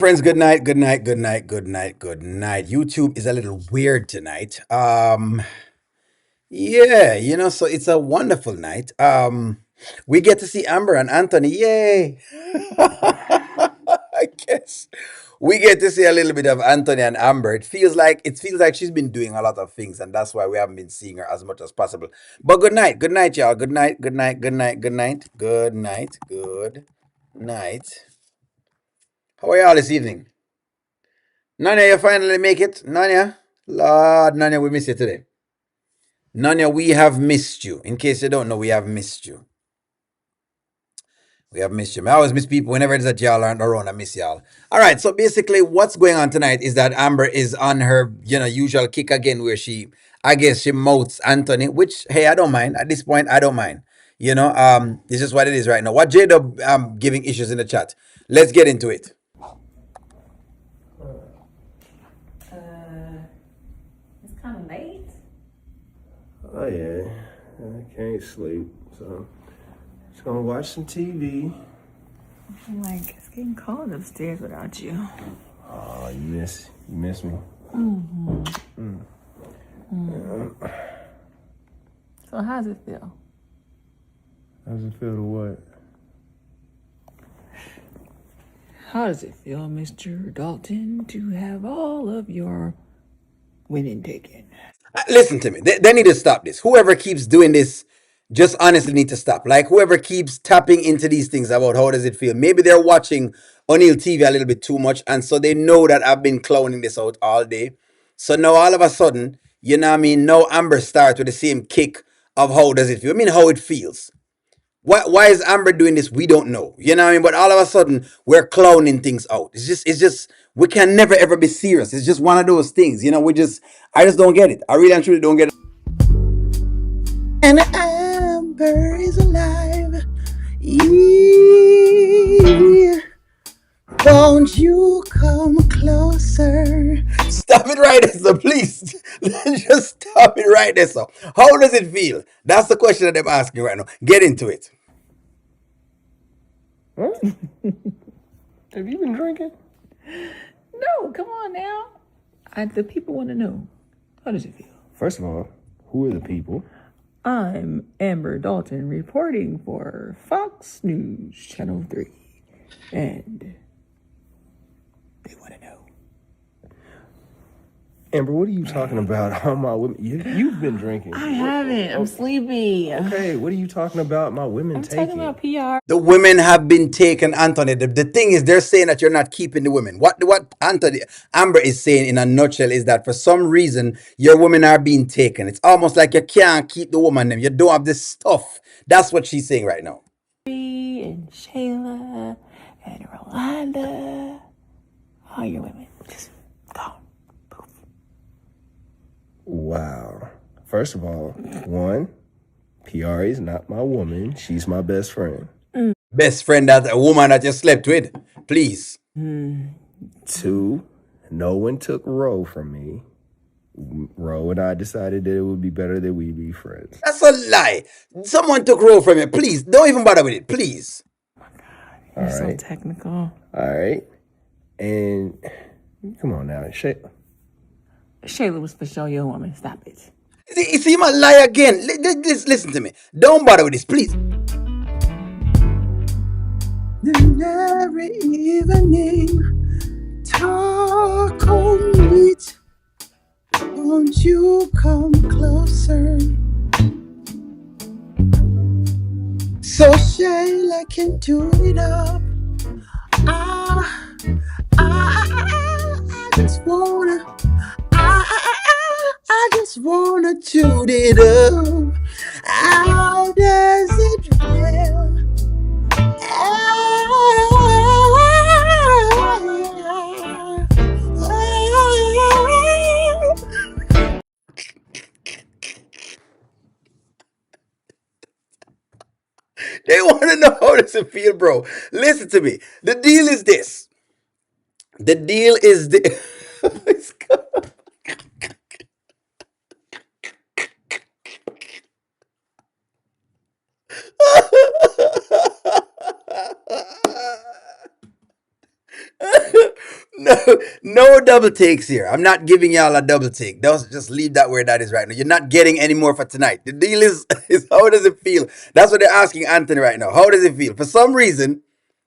Friends, good night, good night, good night, good night, good night. YouTube is a little weird tonight. Yeah, so it's a wonderful night. We get to see Amber and Anthony. Yay! I guess we get to see a little bit of Anthony and Amber. It feels like she's been doing a lot of things, and that's why we haven't been seeing her as much as possible. But good night, y'all. Good night, good night, good night, good night, good night, good night. How are y'all this evening? Nanya, you finally make it. Nanya, Lord, Nanya, we miss you today. Nanya, we have missed you. In case you don't know, we have missed you. We have missed you. I always miss people whenever it is that y'all aren't around. I miss y'all. All right. So basically, what's going on tonight is that Amber is on her, usual kick again, where I guess, she mouths Anthony. Which, hey, I don't mind. At this point, I don't mind. This is what it is right now. What J-Dub giving issues in the chat. Let's get into it. It's kind of late. Oh yeah, I can't sleep, so just gonna watch some TV. I'm like, it's getting cold upstairs without you. Oh, you miss me. So how does it feel? How does it feel to what? How does it feel, Mr. Dalton, to have all of your women taken? Listen to me. They need to stop this. Whoever keeps doing this, just honestly need to stop. Like whoever keeps tapping into these things about how does it feel. Maybe they're watching O'Neill TV a little bit too much, and so they know that I've been clowning this out all day. So now all of a sudden, you know what I mean? Now Amber starts with the same kick of how does it feel. I mean how it feels. Why is Amber doing this? We don't know. You know what I mean? But all of a sudden, we're clowning things out. It's just we can never ever be serious. It's just one of those things. I just don't get it. I really and truly don't get it. And Amber is alive. Yeah. Won't you come closer? Stop it right there, so please. Just stop it right there, so. How does it feel? That's the question that I'm asking right now. Get into it. Huh? Have you been drinking? No, come on now. The people want to know. How does it feel? First of all, who are the people? I'm Amber Dalton reporting for Fox News Channel 3. And they want to know. Amber, what are you talking about? All my women, you've been drinking. I haven't. I'm sleepy. Okay, what are you talking about? My women I'm taking. talking about PR. The women have been taken, Anthony. The thing is, they're saying that you're not keeping the women. What Anthony Amber is saying in a nutshell is that for some reason your women are being taken. It's almost like you can't keep the woman. Them. You don't have this stuff. That's what she's saying right now. And Shayla and Rolanda. All your women. Just gone. Poof. Wow. First of all, one, Piarry's not my woman. She's my best friend. Best friend, that a woman that you slept with. Please. Two, no one took Ro from me. Ro and I decided that it would be better that we be friends. That's a lie. Someone took roll from you. Please, don't even bother with it. Please. You're All so right. technical. All right. And come on now. Shayla was for sure your woman. Stop it. See my lie again. Listen to me. Don't bother with this, please. Every evening, taco meat. Won't you come closer? So Shayla can do it up. I, I just wanna, I just wanna tune it up. How does it feel? They want to know how does it feel, bro. Listen to me. The deal is this. The deal is this. No, no double takes here. I'm not giving y'all a double take. Just leave that where that is right now. You're not getting any more for tonight. The deal is how does it feel? That's what they're asking Anthony right now. How does it feel? For some reason,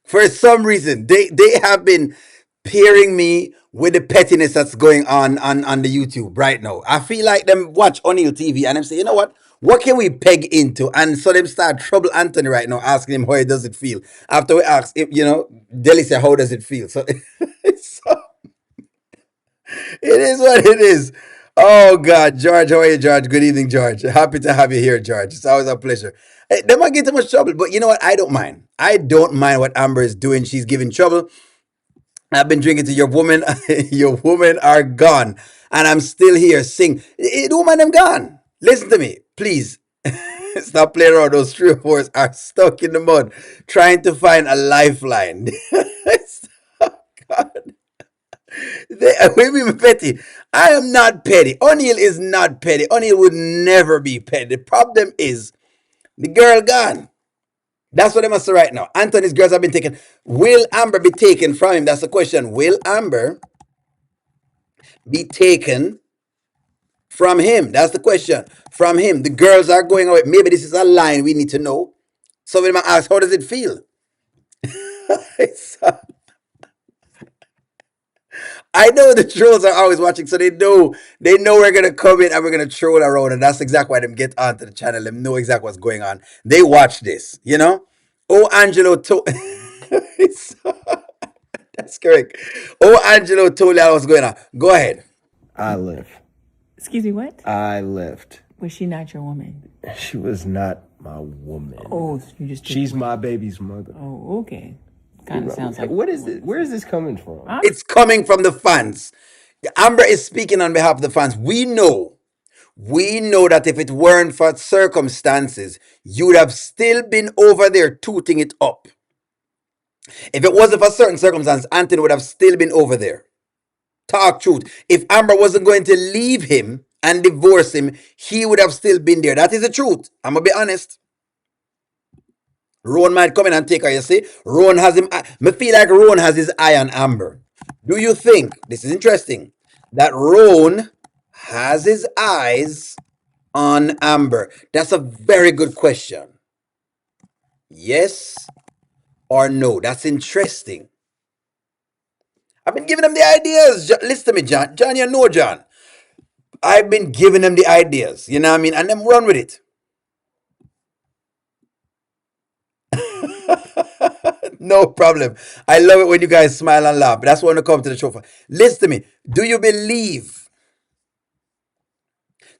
they have been pairing me with the pettiness that's going on the YouTube right now. I feel like them watch O'Neill TV and them say, you know what? What can we peg into? And so them start trouble Anthony right now, asking him how does it feel. After we ask him, Deli said, how does it feel? So it's it is what it is. Oh God, George, how are you, George? Good evening, George. Happy to have you here, George. It's always a pleasure. They might get too much trouble, but you know what? I don't mind. I don't mind what Amber is doing. She's giving trouble. I've been drinking to your woman. Your women are gone, and I'm still here. Sing, the woman, them gone. Listen to me, please. Stop playing around. Those 3 or 4s are stuck in the mud, trying to find a lifeline. God. We be petty. I am not petty. O'Neill is not petty. O'Neill would never be petty. The problem is the girl gone. That's what they must say right now. Anthony's girls have been taken. Will Amber be taken from him? That's the question. Will Amber be taken from him? That's the question. From him. The girls are going away. Maybe this is a line we need to know. So we might ask, how does it feel? I know the trolls are always watching, so they know we're gonna come in and we're gonna troll around, and that's exactly why them get onto the channel. Them know exactly what's going on. They watch this. Oh, Angelo told. That's correct. Oh, Angelo told you what's going on. Go ahead. I left. Excuse me, what? I left. Was she not your woman? She was not my woman. Oh, so you just. She's my baby's mother. Oh, okay. Kind of sounds like. What is it? Where is this coming from? It's coming from the fans. Amber is speaking on behalf of the fans. We know that if it weren't for circumstances, you would have still been over there tooting it up. If it wasn't for certain circumstances, Anthony would have still been over there. Talk truth. If Amber wasn't going to leave him and divorce him, he would have still been there. That is the truth. I'm going to be honest. Rowan might come in and take her, you see. Rowan has him. I feel like Rowan has his eye on Amber. Do you think, this is interesting, that Rowan has his eyes on Amber? That's a very good question. Yes or no? That's interesting. I've been giving them the ideas. Listen to me, John. John, you know John. I've been giving them the ideas. You know what I mean? And them run with it. No problem. I love it when you guys smile and laugh. But that's what I come to the show for. Listen to me. Do you believe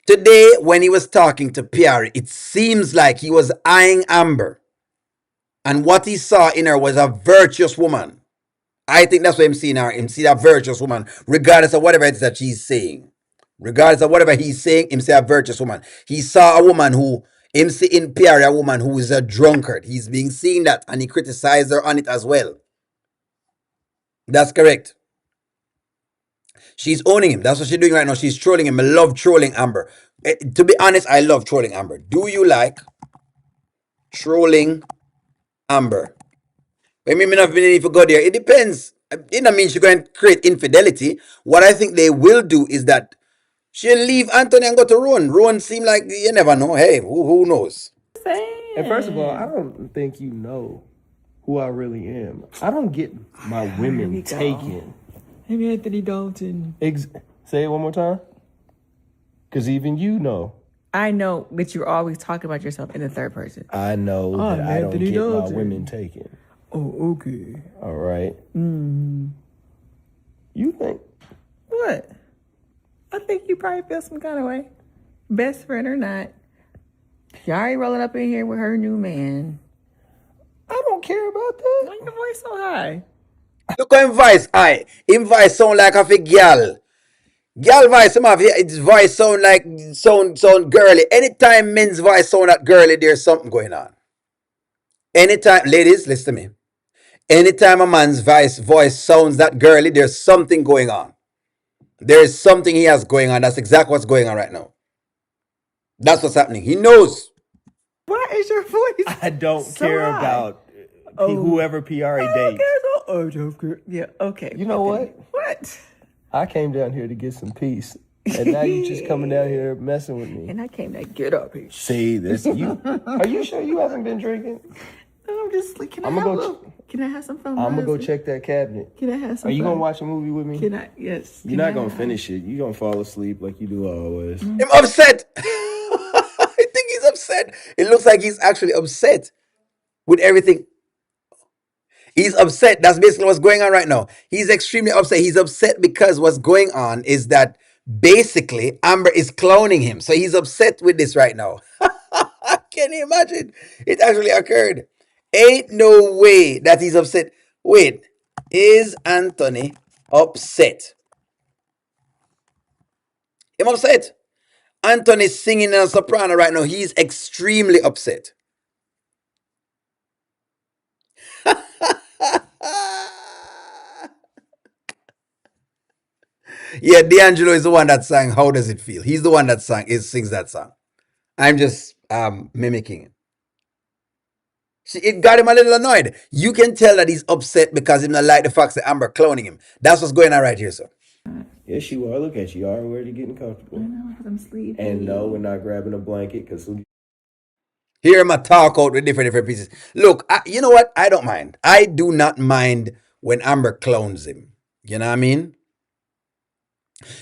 today when he was talking to Piarry, it seems like he was eyeing Amber, and what he saw in her was a virtuous woman. I think that's what I'm seeing her. Him see that virtuous woman, regardless of whatever it is that she's saying. Regardless of whatever he's saying, him see a virtuous woman. He saw a woman who, him see in Piarry, a woman who is a drunkard. He's being seen that, and he criticized her on it as well. That's correct. She's owning him. That's what she's doing right now. She's trolling him. I love trolling Amber. To be honest, I love trolling Amber. Do you like trolling Amber? I mean, not even if you go there, it depends. It doesn't mean she's going to create infidelity. What I think they will do is that she'll leave Anthony and go to Rowan. Rowan seem like you never know. Hey, who knows? And first of all, I don't think you know who I really am. I don't get my women taken. Maybe Anthony Dalton. Say it one more time. Because even you know. I know, but you're always talking about yourself in the third person. I know that I don't Anthony get Dalton. my women taken. Oh, okay. All right. You think? What? I think you probably feel some kind of way. Best friend or not. Piarry rolling up in here with her new man. I don't care about that. Why your voice so high? Look at him voice. Him voice sound like a girl. Girl voice, its voice sound girly. Anytime men's voice sound that girly, there's something going on. Anytime, ladies, listen to me. Anytime a man's voice sounds that girly, there's something going on. There is something he has going on. That's exactly what's going on right now. That's what's happening. He knows. Why is your voice? I don't so care high? about whoever Piarry dates. Yeah, okay. You know okay. what? What? I came down here to get some peace, and now you just coming down here messing with me. And I came to get up here. See this? You are you sure you haven't been drinking? No, I'm just like, can I have some fun? I'm gonna go check that cabinet. Can I have some Are you fun? gonna watch a movie with me? Can I? Yes. You're not gonna finish it. You're gonna fall asleep like you do always. I'm upset. I think he's upset. It looks like he's actually upset with everything. He's upset. That's basically what's going on right now. He's extremely upset. He's upset because what's going on is that basically Amber is cloning him. So he's upset with this right now. Can you imagine? It actually occurred. Ain't no way that he's upset. Wait, is Anthony upset? I'm upset. Anthony's singing a soprano right now. He's extremely upset. Yeah, D'Angelo is the one that sang How Does It Feel? He's the one that sings that song. I'm just mimicking it. See, it got him a little annoyed. You can tell that he's upset because he don't like the fact that Amber cloning him. That's what's going on right here, sir. Yes, you are. Look at you. You are already getting comfortable. I know, because I'm sleeping. And no, we're not grabbing a blanket because Hear him talk out with different pieces. Look, you know what? I don't mind. I do not mind when Amber clones him. You know what I mean?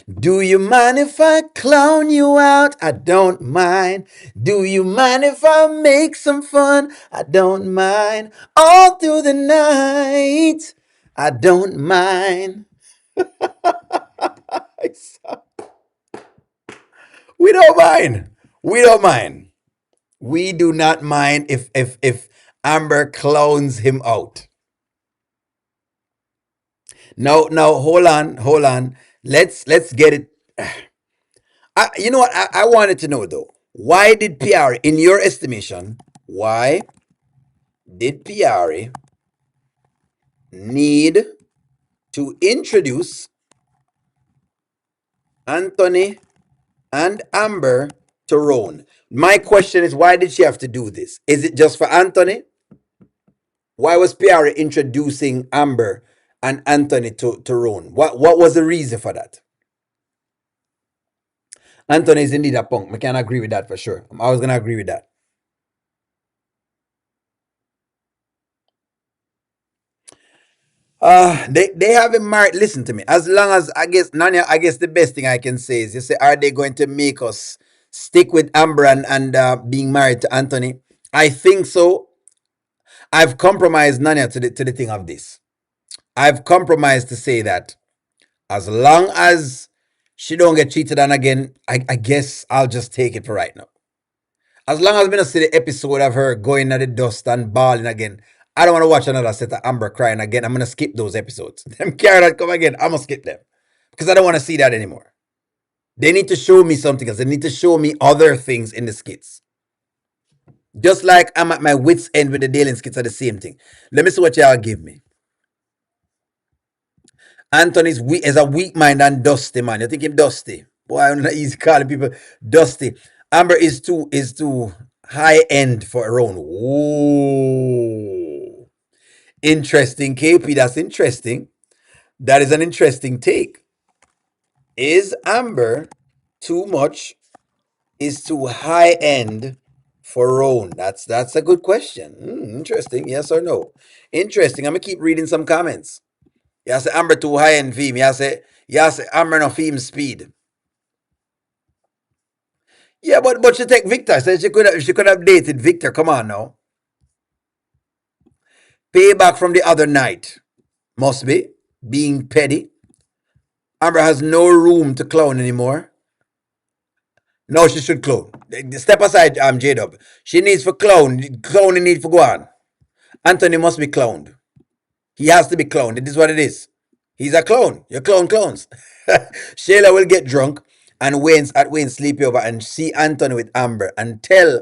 Do you mind if I clown you out? I don't mind. Do you mind if I make some fun? I don't mind. All through the night, I don't mind. We don't mind. We don't mind. We do not mind if Amber clones him out. No, hold on. Let's get it. You know what? I wanted to know though. Why did Piarry, in your estimation, why did Piarry need to introduce Anthony and Amber to Roan? My question is, why did she have to do this? Is it just for Anthony? Why was Piarry introducing Amber and Anthony to Roan? What was the reason for that? Anthony is indeed a punk. I can agree with that for sure. I was gonna agree with that. They have him married. Listen to me. As long as I guess the best thing I can say is you say, are they going to make us stick with Amber and being married to Anthony? I think so. I've compromised Nanya to the thing of this. I've compromised to say that as long as she don't get cheated on again, I guess I'll just take it for right now. As long as I don't see the episode of her going at the dust and bawling again, I don't want to watch another set of Amber crying again. I'm gonna skip those episodes. Them carry that come again, I'm gonna skip them because I don't want to see that anymore. They need to show me something else. They need to show me other things in the skits. Just like I'm at my wits' end with the daily skits are the same thing. Let me see what y'all give me. Anthony's weak is a weak mind and dusty man. You think him dusty? Boy, I'm not easy calling people dusty. Amber is too high end for her own. Whoa. Interesting, KP. That's interesting. That is an interesting take. Is Amber too much? Is too high end for Roan? That's a good question. Interesting. Yes or no? Interesting. I'm gonna keep reading some comments. You say Amber too high end for him. You say Amber no for him speed. Yeah, but she take Victor. So she could have dated Victor. Come on now. Payback from the other night. Must be. Being petty. Amber has no room to clown anymore. No, she should clone. Step aside, J-Dub. She needs for clone. Cloning need for go on. Anthony must be cloned. He has to be cloned. It is what it is. He's a clone. You clone clones. Shayla will get drunk and Wayne's sleepover and see Anthony with Amber and tell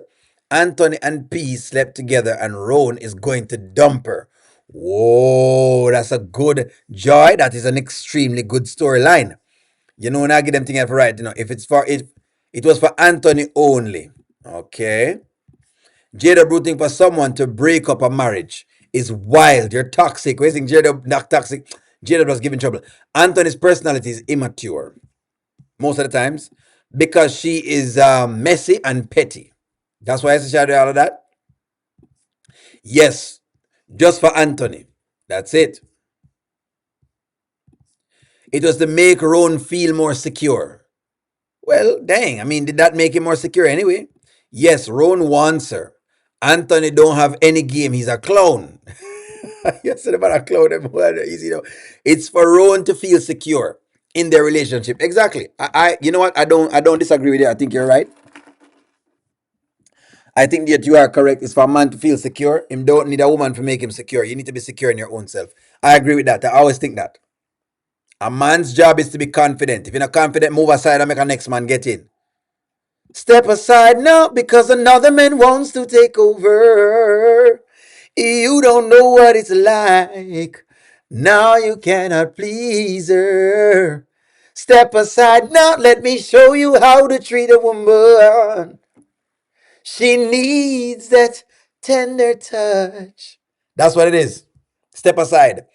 Anthony and P slept together and Roan is going to dump her. Whoa, that's a good joy. That is an extremely good storyline. You know, when I get them thing for right, if it's for it was for Anthony only. Okay. Jada rooting for someone to break up a marriage. is wild. You're toxic. We think J-Dub not toxic. J-Dub was giving trouble. Anthony's personality is immature most of the times because she is messy and petty. That's why I say she all of that. Yes, just for Anthony. That's it. It was to make Ron feel more secure. Well, dang. I mean, did that make him more secure anyway? Yes, Ron wants her. Anthony don't have any game. He's a clown. You said about a clown. Easy though. It's for Ron to feel secure in their relationship. Exactly. You know what? I don't disagree with you. I think you're right. I think that you are correct. It's for a man to feel secure. Him don't need a woman to make him secure. You need to be secure in your own self. I agree with that. I always think that. A man's job is to be confident. If you're not confident, move aside and make a next man get in. Step aside now because another man wants to take over. You don't know what it's like. Now you cannot please her. Step aside now. Let me show you how to treat a woman. She needs that tender touch. That's what it is. Step aside.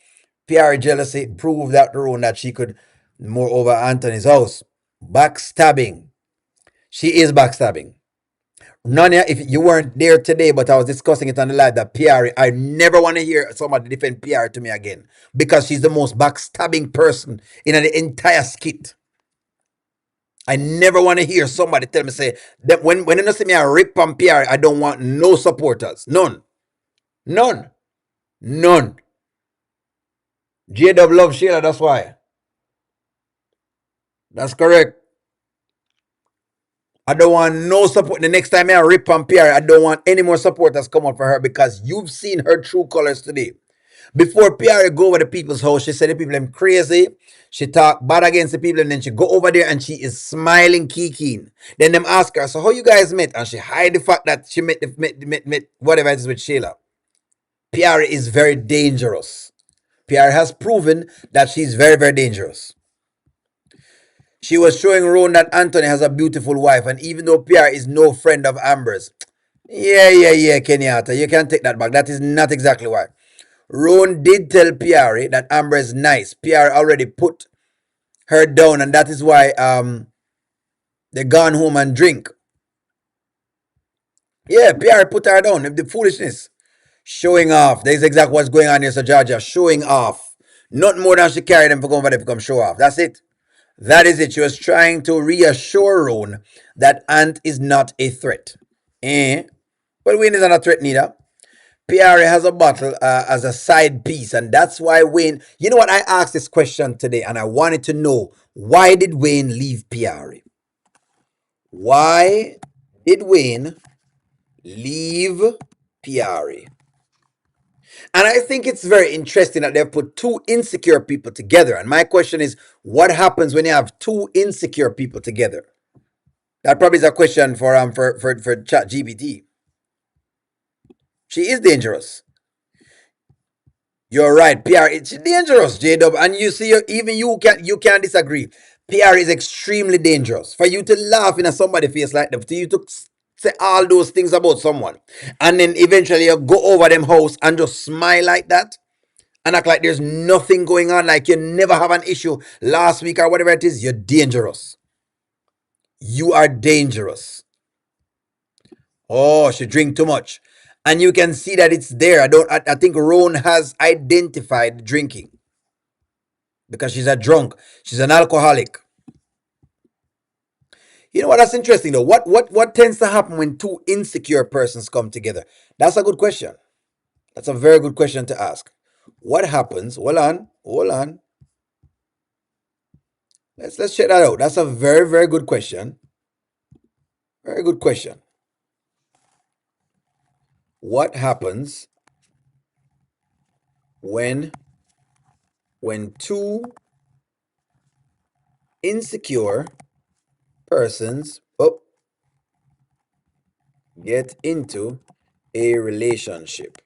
PR jealousy proved that the role that she could moreover Anthony's house. Backstabbing. She is backstabbing. Nonya, if you weren't there today, but I was discussing it on the live that Piarry, I never want to hear somebody defend Piarry to me again because she's the most backstabbing person in the entire skit. I never want to hear somebody tell me say that when you see me a rip on Piarry, I don't want no supporters. None. None. None. JW love Shayla, that's why. That's correct. I don't want no support. The next time I rip on Piarry, I don't want any more supporters come out for her because you've seen her true colors today. Before Piarry go over the people's house, she said the people them crazy. She talk bad against the people and then she go over there and she is smiling keen. Then them ask her, so how you guys met? And she hide the fact that she met whatever it is with Shayla. Piarry is very dangerous. Piarry has proven that she's very, very dangerous. She was showing Ron that Anthony has a beautiful wife, and even though Piarry is no friend of Amber's, yeah, Kenyatta, you can take that back. That is not exactly why. Ron did tell Piarry that Amber is nice. Piarry already put her down, and that is why they gone home and drink. Yeah, Piarry put her down. The foolishness. Showing off. That is exactly what's going on here, so Georgia. Showing off. Not more than she carried them for going over there to come show off. That's it. That is it. She was trying to reassure Ron that Ant is not a threat. Eh? Well, Wayne is not a threat neither. Piarry has a bottle as a side piece, and that's why Wayne. You know what? I asked this question today, and I wanted to know why did Wayne leave Piarry? Why did Wayne leave Piarry? And I think it's very interesting that they've put two insecure people together. And my question is, what happens when you have two insecure people together? That probably is a question for Chat GPT. She is dangerous. You're right, PR. It's dangerous, J-Dub. And you see, even you can't disagree. PR is extremely dangerous. For you to laugh in a somebody face like that, for you to say all those things about someone, and then eventually you go over them house and just smile like that and act like there's nothing going on, like you never have an issue last week or whatever it is, you're dangerous. You are dangerous. Oh, she drink too much. And you can see that it's there. I think Ron has identified drinking. Because she's a drunk. She's an alcoholic. You know what? That's interesting though. What tends to happen when two insecure persons come together? That's a good question. That's a very good question to ask. What happens? Hold on. Let's check that out. That's a very, very good question. Very good question. What happens when two insecure persons get into a relationship?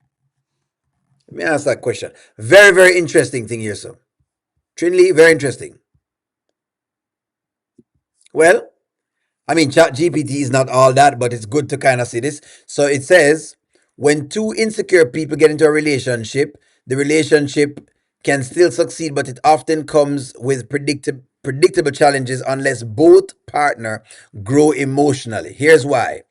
Let me ask that question. Very, very interesting thing here, sir. Trinley, very interesting. Well, I mean, Chat GPT is not all that, but it's good to kind of see this. So it says, When two insecure people get into a relationship, the relationship can still succeed, but it often comes with predictable challenges unless both partner grow emotionally. Here's why.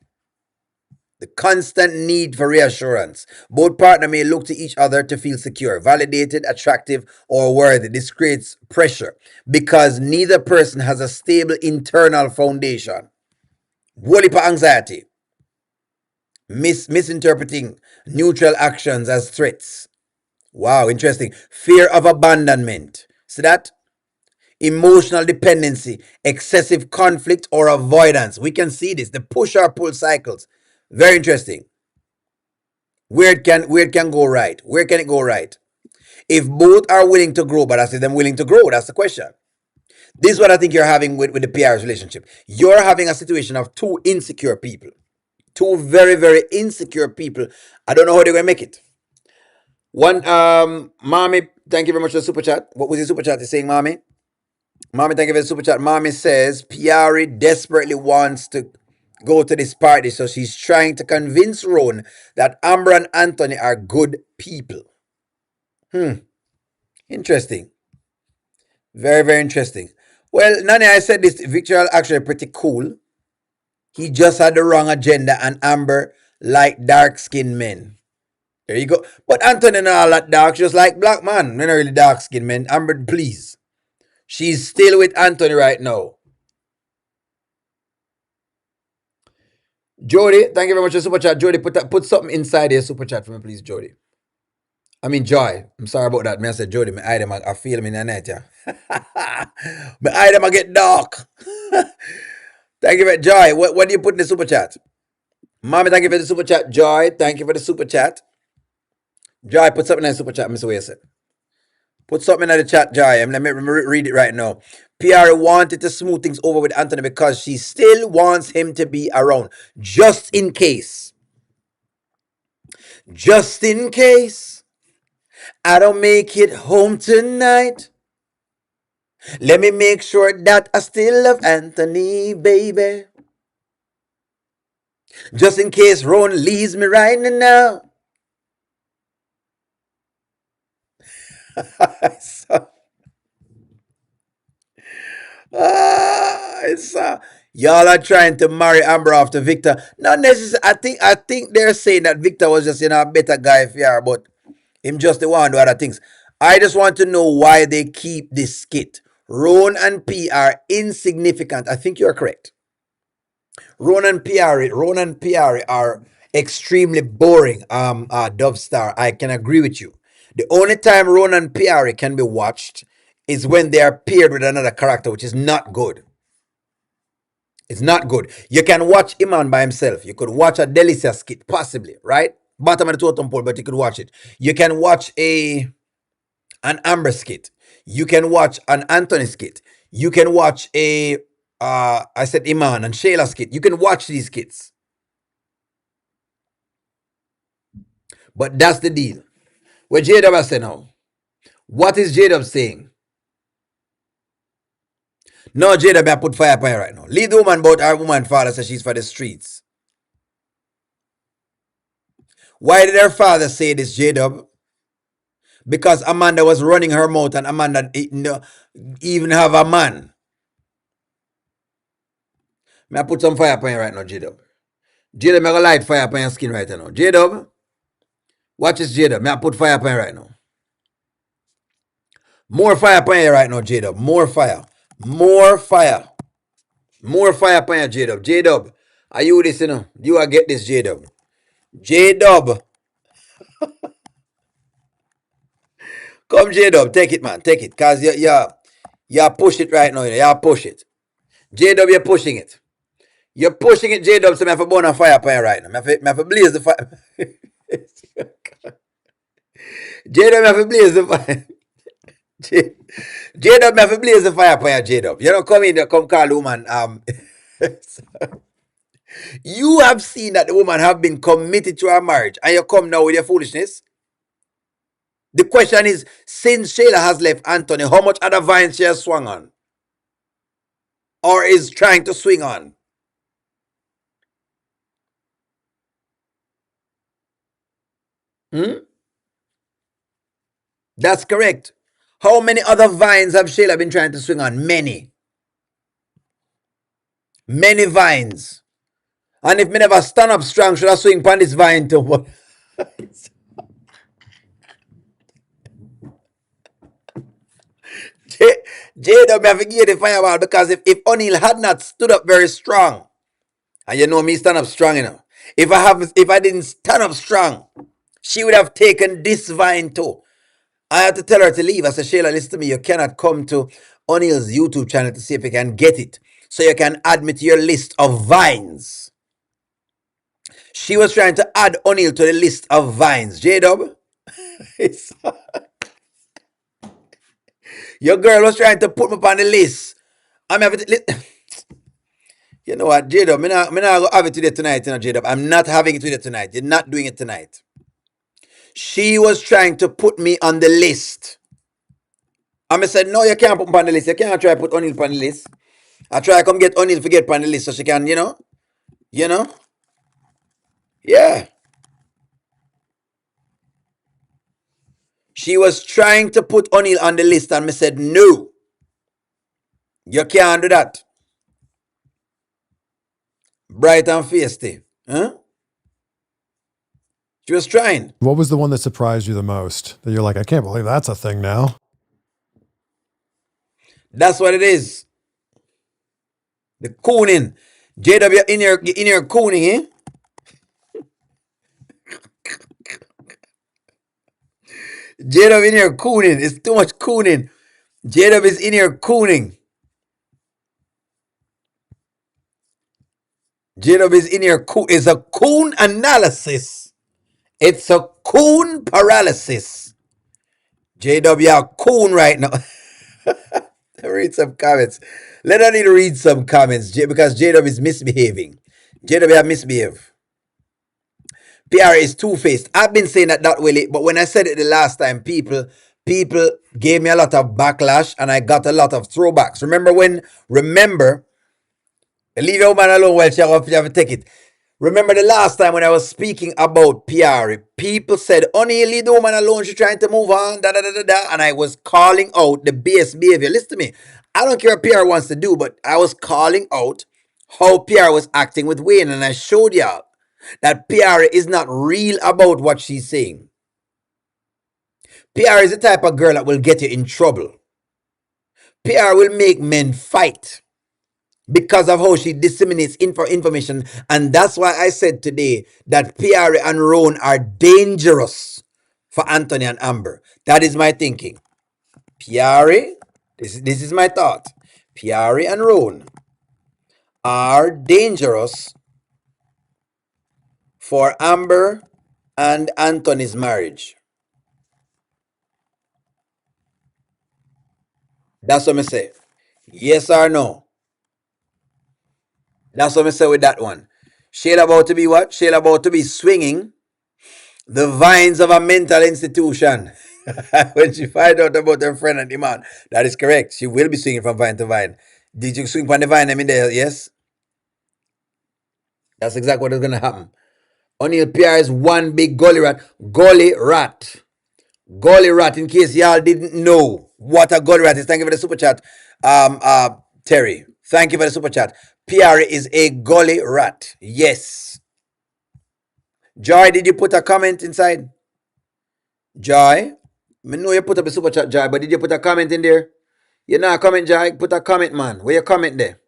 The constant need for reassurance. Both partners may look to each other to feel secure, validated, attractive, or worthy. This creates pressure because neither person has a stable internal foundation. Whole heap of anxiety, misinterpreting neutral actions as threats. Wow, interesting. Fear of abandonment. See that? Emotional dependency, excessive conflict or avoidance. We can see this. The push or pull cycles. Very interesting. Where it can go right? Where can it go right? If both are willing to grow, but I say them willing to grow, that's the question. This is what I think you're having with the PR's relationship. You're having a situation of two insecure people. Two very, very insecure people. I don't know how they're gonna make it. One mommy, thank you very much for the super chat. What was the super chat saying, mommy? Mommy, thank you for the super chat. Mommy says Piarry desperately wants to go to this party, so she's trying to convince Ron that Amber and Anthony are good people. Interesting. Very, very interesting. Well, Nani, I said this. Victor actually pretty cool. He just had the wrong agenda, and Amber like dark skinned men. There you go. But Anthony and all that dark, just like black man. Men are really dark skinned men. Amber, please. She's still with Anthony right now. Jody, thank you very much for the super chat. Jody, put something inside your super chat for me, please, Jody. I mean, Joy. I'm sorry about that. Me, I said Jody. Me eye them. I feel them in the night, yeah. Me eye them. I get dark. Thank you for Joy. What do you put in the super chat? Mommy, thank you for the super chat. Joy, thank you for the super chat. Joy, put something in the super chat, Mr. Wilson. Put something in the chat, Joy. Let me read it right now. Piarry wanted to smooth things over with Anthony because she still wants him to be around. Just in case. Just in case I don't make it home tonight. Let me make sure that I still love Anthony, baby. Just in case Ron leaves me right now. Y'all are trying to marry Amber after Victor. Not necessarily. I think they're saying that Victor was just a better guy if you are, but him just the one do other things. I just want to know why they keep this skit. Ron and P are insignificant. I think you're correct. Ron and Piarry are extremely boring. Dove Star, I can agree with you. The only time Ron and Piarry can be watched is when they are paired with another character, which is not good. It's not good. You can watch Iman by himself. You could watch a Delicia skit, possibly, right? Bottom of the totem pole, but you could watch it. You can watch an Amber skit. You can watch an Anthony skit. You can watch I said Iman and Shayla skit. You can watch these skits. But that's the deal. What J-Dub has said now. What is J-Dub saying? No, J-Dub, I put fire upon her right now. Leave the woman about her woman father says she's for the streets. Why did her father say this, J-Dub? Because Amanda was running her mouth and Amanda didn't even have a man. May I put some fire upon you right now, J-Dub? J-Dub, I light fire upon your skin right now. J-Dub, watch this, J-Dub. May I put fire upon you right now? More fire upon you right now, J-Dub. More fire. More fire. More fire upon you, J-Dub. J-Dub, are you this, you know? You are get this, J-Dub. J-Dub. Come, J-Dub. Take it, man. Take it. Because you push it right now. You push it. J-Dub, you're pushing it. You're pushing it, J-Dub, so I have to burn a fire upon you right now. I have to blaze the fire. J-Dub, I have to blaze the fire. J-Dub, I have to blaze the fire upon you, J-Dub. You don't come in there, come call the woman. You have seen that the woman have been committed to her marriage, and you come now with your foolishness. The question is, since Shayla has left Anthony, how much other vines she has swung on? Or is trying to swing on? Hmm? That's correct. How many other vines have Shayla been trying to swing on? Many. Many vines. And if me never stand up strong, should I swing on this vine too? Jada, me have to give you the fireball because if O'Neal had not stood up very strong, and you know me stand up strong, you know. If I didn't stand up strong, she would have taken this vine too. I had to tell her to leave. I said, Shayla, listen to me. You cannot come to O'Neal's YouTube channel to see if you can get it. So you can add me to your list of vines. She was trying to add O'Neal to the list of vines. J-Dub, your girl was trying to put me on the list. I'm having to, you know what, J-Dub, I'm not have it today tonight, you know, J-Dub. I'm not having it today tonight. You're not doing it tonight. She was trying to put me on the list. I said, no, you can't put me on the list. You can't try to put O'Neal on the list. I try to come get O'Neal to get on the list so she can, you know, yeah. She was trying to put O'Neal on the list and I said, no, you can't do that. Bright and feisty. Huh? She was trying. What was the one that surprised you the most? That you're like, I can't believe that's a thing now. That's what it is. The cooning. JW in your cooning, eh? JW in your cooning. It's too much cooning. JW is in your cooning. JW is in your coon. It's a coon analysis. It's a coon paralysis. JW are coon right now. Read some comments. Let her need to read some comments because JW is misbehaving. JW have misbehaved. Piarry is two-faced. I've been saying that way, but when I said it the last time, people gave me a lot of backlash and I got a lot of throwbacks. Remember, leave your woman alone while she have to take it. Remember the last time when I was speaking about Piarry, people said, only leave the woman alone, she's trying to move on, da da da da da. And I was calling out the base behavior. Listen to me. I don't care what Piarry wants to do, but I was calling out how Piarry was acting with Wayne, and I showed y'all that Piarry is not real about what she's saying. Piarry is the type of girl that will get you in trouble. Piarry will make men fight because of how she disseminates information. And that's why I said today that Piarry and Roan are dangerous for Anthony and Amber. That is my thinking. Piarry, this is my thought. Piarry and Roan are dangerous for Amber and Anthony's marriage. That's what I say. Yes or no? That's what I say with that one. Shayla about to be what? Shayla about to be swinging the vines of a mental institution. When she find out about her friend and the man. That is correct. She will be swinging from vine to vine. Did you swing from the vine? I mean, there, yes? That's exactly what is going to happen. O'Neal Piarry is one big gully rat. Gully rat. Gully rat, in case y'all didn't know what a gully rat is. Thank you for the super chat, Terry. Thank you for the super chat. Piarry is a gully rat. Yes. Joy, did you put a comment inside? Joy? I know you put up a super chat, Joy, but did you put a comment in there? You know a comment, Joy? Put a comment, man. Where you comment there?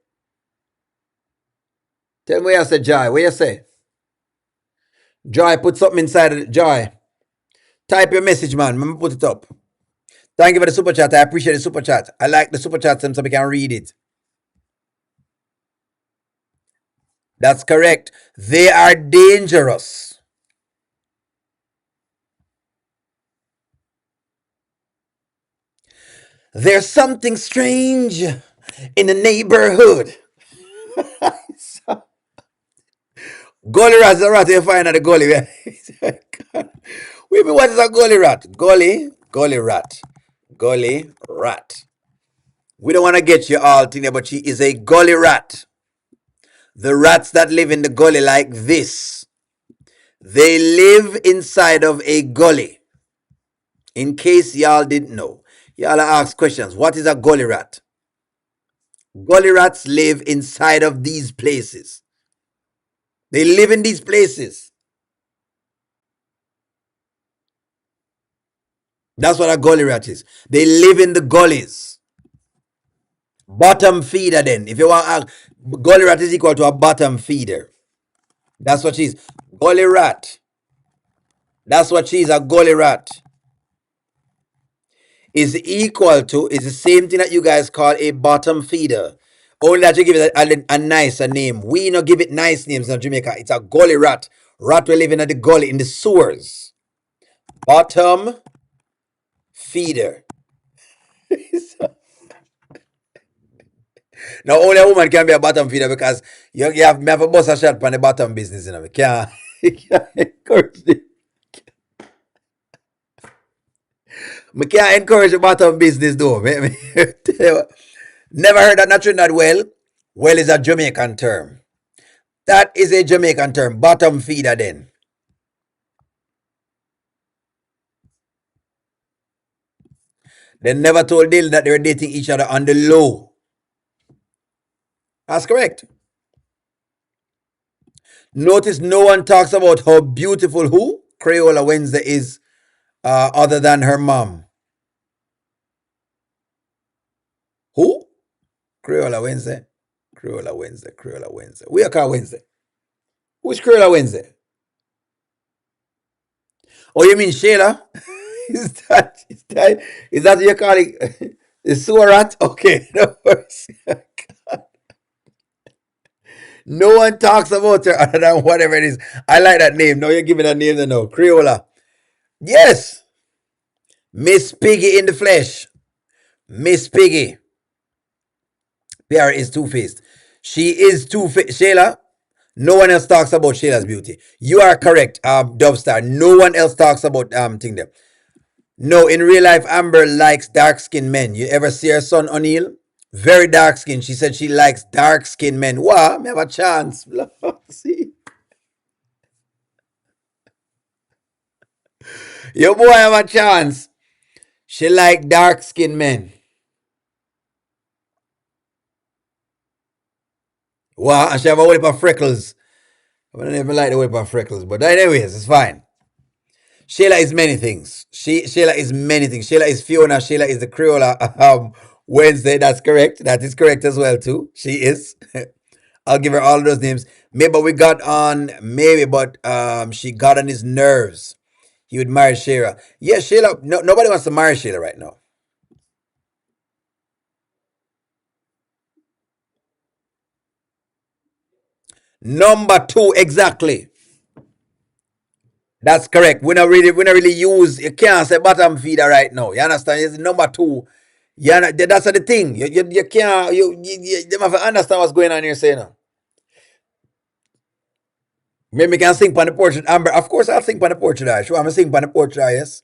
Tell me where you say, Joy. Where you say? Joy, put something inside of it. Joy. Type your message, man. Let me put it up. Thank you for the super chat. I appreciate the super chat. I like the super chat so we can read it. That's correct. They are dangerous. There's something strange in the neighborhood. Gully rat is a rat you find at the gully. Wait, what is a gully rat? Gully rat. Gully rat. We don't want to get you all thinking, but she is a gully rat. The rats that live in the gully like this, They live inside of a gully. In case y'all didn't know, y'all ask questions. What is a gully rat? Gully rats live inside of these places. They live in these places. That's what a gully rat is. They live in the gullies. Bottom feeder then. If you want a gully rat is equal to a bottom feeder. That's what she's. Gully rat. That's what she's, a gully rat. Is equal to, is the same thing that you guys call a bottom feeder. Only that you give it a nicer name. We not give it nice names in Jamaica. It's a gully rat. Rat we living at the gully in the sewers. Bottom feeder. Now only a woman can be a bottom feeder because you have a bust a shot on the bottom business, you know. You can't encourage it. I can't encourage the bottom business though. Never heard that not Trinidad well. Well is a Jamaican term. That is a Jamaican term. Bottom feeder then. They never told Dylan that they were dating each other on the low. That's correct. Notice no one talks about how beautiful who? Crayola Wednesday is other than her mom. Who? Crayola Wednesday. Crayola Wednesday. Crayola Wednesday. We are called Wednesday. Which Crayola Wednesday? Oh, you mean Shayla? Is that what you're calling the sewer rat? Okay. No one talks about her other than whatever it is. I like that name. No, you're giving that name no. Crayola. Yes. Miss Piggy in the flesh. Miss Piggy. Piarry is two-faced. She is two-faced. Shayla, no one else talks about Shayla's beauty. You are correct, Dubstar. No one else talks about thing there. No, in real life, Amber likes dark-skinned men. You ever see her son O'Neill? Very dark-skinned. She said she likes dark-skinned men. What? Me have a chance. See? Your boy have a chance. She like dark-skinned men. Wow, and she have a whole heap of freckles. I don't even like the whole heap of freckles, but anyways, it's fine. Shayla is many things. Shayla is many things. Shayla is Fiona. Shayla is the Crayola Wednesday. That's correct. That is correct as well too. She is. I'll give her all of those names. Maybe we got on, maybe, but she got on his nerves. He would marry Shayla. Yeah, Shayla. No, nobody wants to marry Shayla right now. Number 2, exactly. That's correct. We not really use. You can't say bottom feeder right now. You understand? It's number 2. Yeah, that's the thing. You can't. You have to understand what's going on here. Saying now. Maybe can sing on the portrait. Amber, of course I'll sing on the portrait. Sure, I'm sing on the portrait. Yes.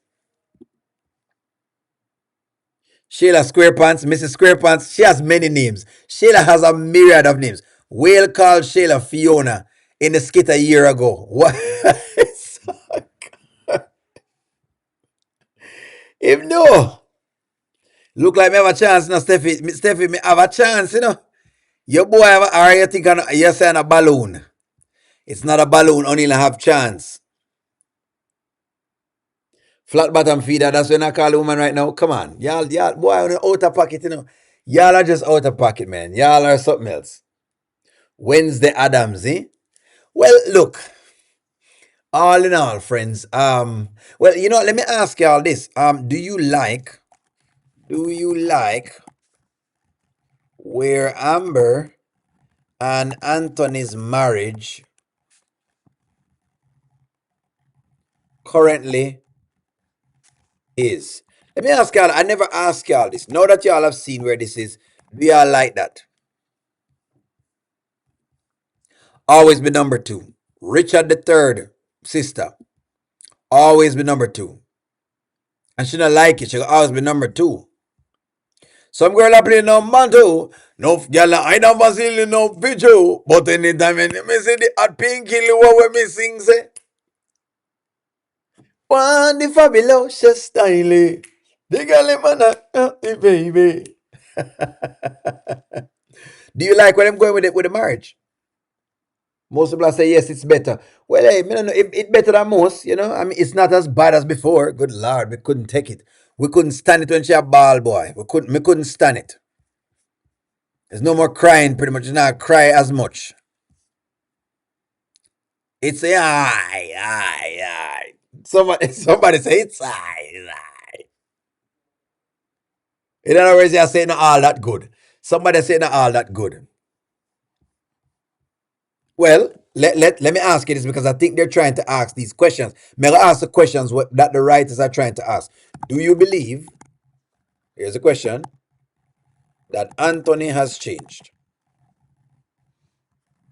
Shayla Squarepants, Mrs. Squarepants. She has many names. Shayla has a myriad of names. Whale called Shayla Fiona in the skit a year ago. What? If no, look like me have a chance now, Steffi. Steffi, me have a chance, you know. Your boy have a, or you think you're saying a balloon. It's not a balloon, only have chance. Flat bottom feeder, that's when I call a woman right now. Come on. Y'all, boy, on the outer pocket, you know. Y'all are just out of pocket, man. Y'all are something else. Wednesday Adams, eh? Well, look. All in all, friends. Well, you know, let me ask y'all this. Do you like where Amber and Anthony's marriage currently is? Let me ask y'all. I never asked y'all this. Now that y'all have seen where this is, do y'all like that? Always be number 2. Richard the third sister. Always be number 2. And she don't like it. She always be number 2. Some girl are playing no man too. No girl I never see no video. But anytime me see the hot pink kill what we me sing say. One the fabulous style. The girl man, baby. Do you like when I'm going with it with the marriage? Most people say yes, it's better. Well, hey, me no know, it better than most, you know. I mean, it's not as bad as before. Good Lord, we couldn't take it. We couldn't stand it when she a ball boy. We couldn't stand it. There's no more crying. Pretty much, it's not cry as much. It's a aye, aye, aye. Somebody say it's aye, aye. In other words, you're saying not all that good. Somebody say not all that good. Well, let me ask you this because I think they're trying to ask these questions. May I ask the questions that the writers are trying to ask? Do you believe, here's a question, that Anthony has changed?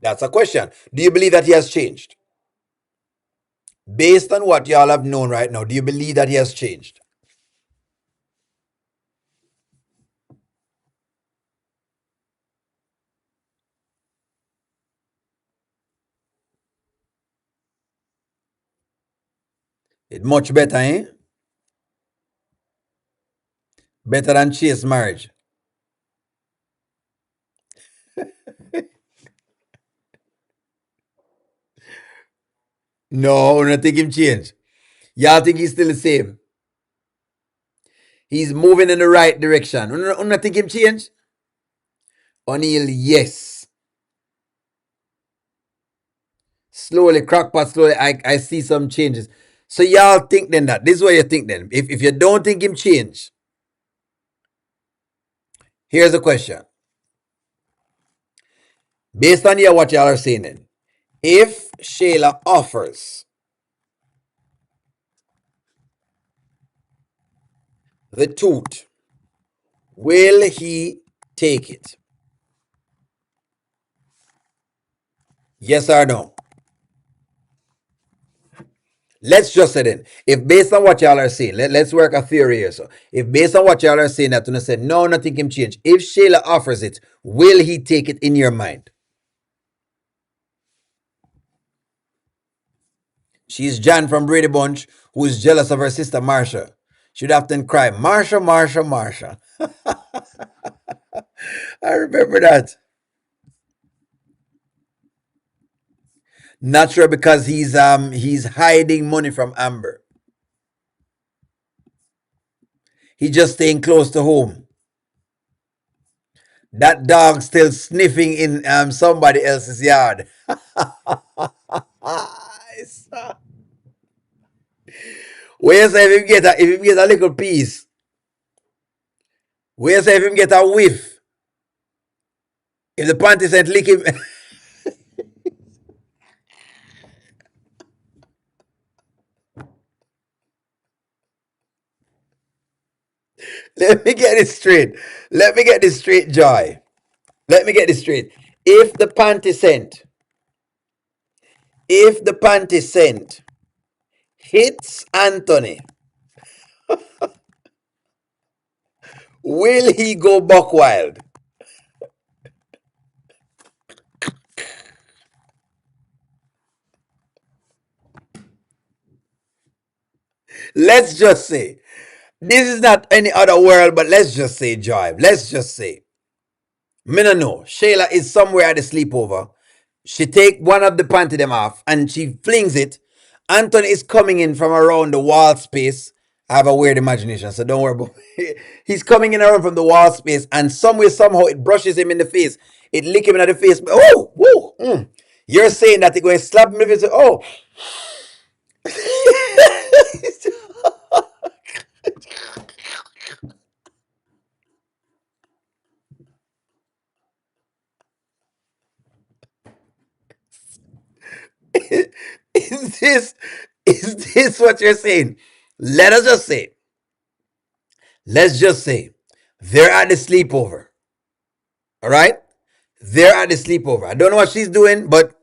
That's a question. Do you believe that he has changed? Based on what y'all have known right now, do you believe that he has changed? It's much better, eh? Better than Chase marriage. No, I don't think him change. Y'all think he's still the same. He's moving in the right direction. I don't think him change. O'Neal, yes. Slowly, crackpot, slowly, I see some changes. So y'all think then that. This is what you think then. If you don't think him change, here's the question. Based on what y'all are saying then, if Shayla offers the tooth, will he take it? Yes or no? Let's just say then, if based on what y'all are saying, let's work a theory here. So, if based on what y'all are saying, that you say no, nothing can change. If Shayla offers it, will he take it in your mind? She's Jan from Brady Bunch, who is jealous of her sister Marsha. She'd often cry, Marsha, Marsha, Marsha. I remember that. Not sure because he's hiding money from Amber. He's just staying close to home. That dog still sniffing in somebody else's yard. Where say if him get a little piece? Where say if him get a whiff? If the panties ain't lick him. Let me get this straight. Let me get this straight, Joy. Let me get this straight. If the panty scent, if the panty scent hits Anthony, will he go buck wild? Let's just say, this is not any other world, but let's just say, Joy. Let's just say, me no know. Shayla is somewhere at the sleepover. She take one of the panty them off and she flings it. Anthony is coming in from around the wall space. I have a weird imagination, so don't worry about it. He's coming in around from the wall space, and somewhere, somehow, it brushes him in the face. It lick him in the face. Oh, whoa. You're saying that they're going to slap him in the face. Oh. is this is this what you're saying? Let us just say, let's just say, they're at the sleepover. All right, they're at the sleepover. I don't know what she's doing, but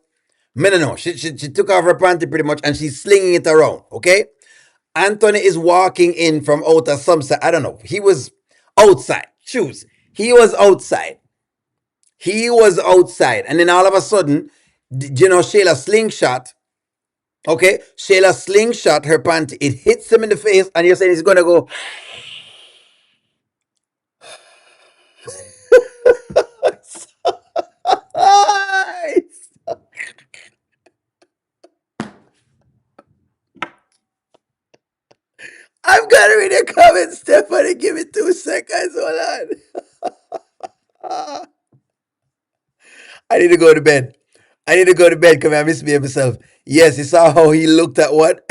me no know. She took off her panty pretty much and she's slinging it around. Okay, Anthony is walking in from out of some side. I don't know. He was outside. Shoes. He was outside. He was outside, and then all of a sudden, Shayla slingshot Okay, Shayla slingshot her panty. It hits him in the face, and you're saying he's gonna go. I'm gonna read the comments, Stephanie. Give me 2 seconds. Hold on. I need to go to bed. I need to go to bed because I misbehaved myself. Yes, you saw how he looked at what?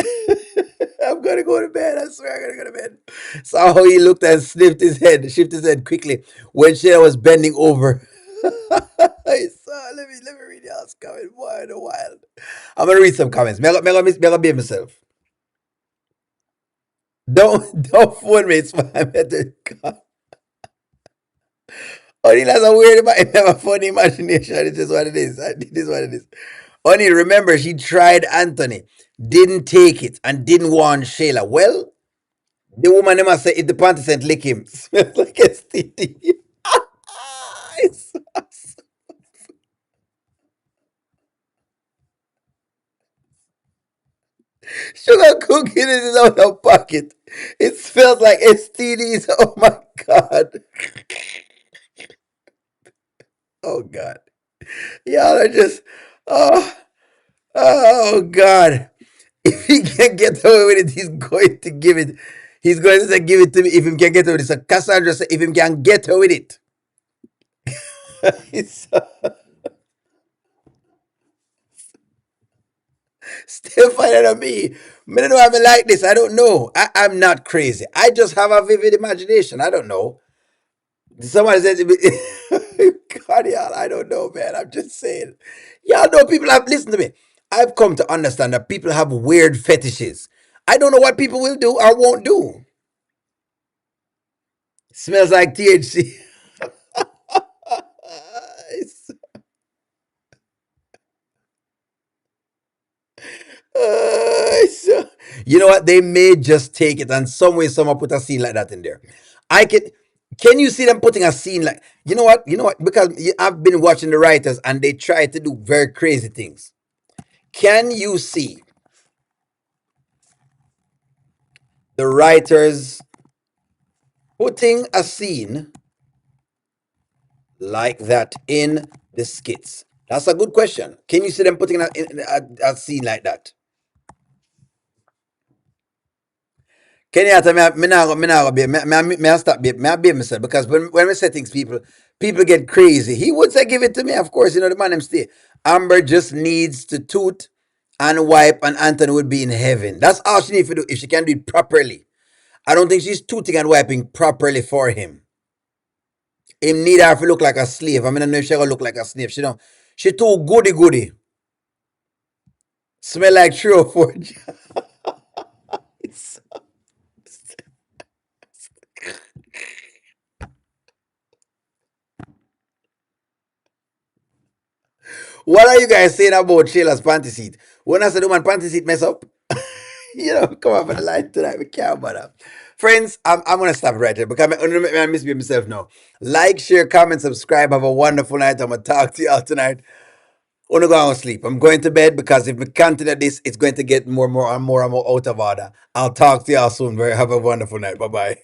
I'm gonna go to bed. I swear I'm gonna go to bed. Saw how he looked and sniffed his head, shifted his head quickly when Shayla was bending over. I saw. Let me read y'all's comment. Boy, in the wild. I'm gonna read some comments. Me behave myself. Don't phone me. It's fine. Only has a weird, have a funny imagination. It is what it is. It is what it is. Only remember, she tried Anthony, didn't take it, and didn't want Shayla. Well, the woman never say if the panty scent lick him. Smells like STD. Sugar cookie is out of pocket. It smells like STDs. Oh my god. Oh god. Y'all are just oh oh god. If he can get away with it, he's going to give it. He's going to say, give it to me if he can get away with it. So Cassandra said, if he can get away with it. It's, still finding on me. I don't know how I like this. I don't know. I'm not crazy. I just have a vivid imagination. I don't know. Somebody said, God, y'all, I don't know, man. I'm just saying. Y'all know people have, listen to me. I've come to understand that people have weird fetishes. I don't know what people will do or won't do. Smells like THC. So, you know what? They may just take it and some way, somehow put a scene like that in there. I can. Can you see them putting a scene like? You know what? You know what? Because I've been watching the writers and they try to do very crazy things. Can you see the writers putting a scene like that in the skits? That's a good question. Can you see them putting a scene like that? Kenyatta, me stop babe, me I babe myself because when we say things, people get crazy. He would say give it to me, of course. You know the man him stay. Amber just needs to toot and wipe, and Anthony would be in heaven. That's all she needs to do if she can do it properly. I don't think she's tooting and wiping properly for him. Him need her to look like a slave. I mean, I don't know if she gonna look like a slave. She don't. She too goody goody. Smell like 304. What are you guys saying about Shayla's panty seat? When I said, woman, panty seat mess up, you know, come up on the line tonight. We can't bother. Friends, I'm going to stop right here because I misbehave myself now. Like, share, comment, subscribe. Have a wonderful night. I'm going to talk to y'all tonight. I'm going to go and sleep. I'm going to bed because if we continue this, it's going to get more and more out of order. I'll talk to y'all soon. Have a wonderful night. Bye-bye.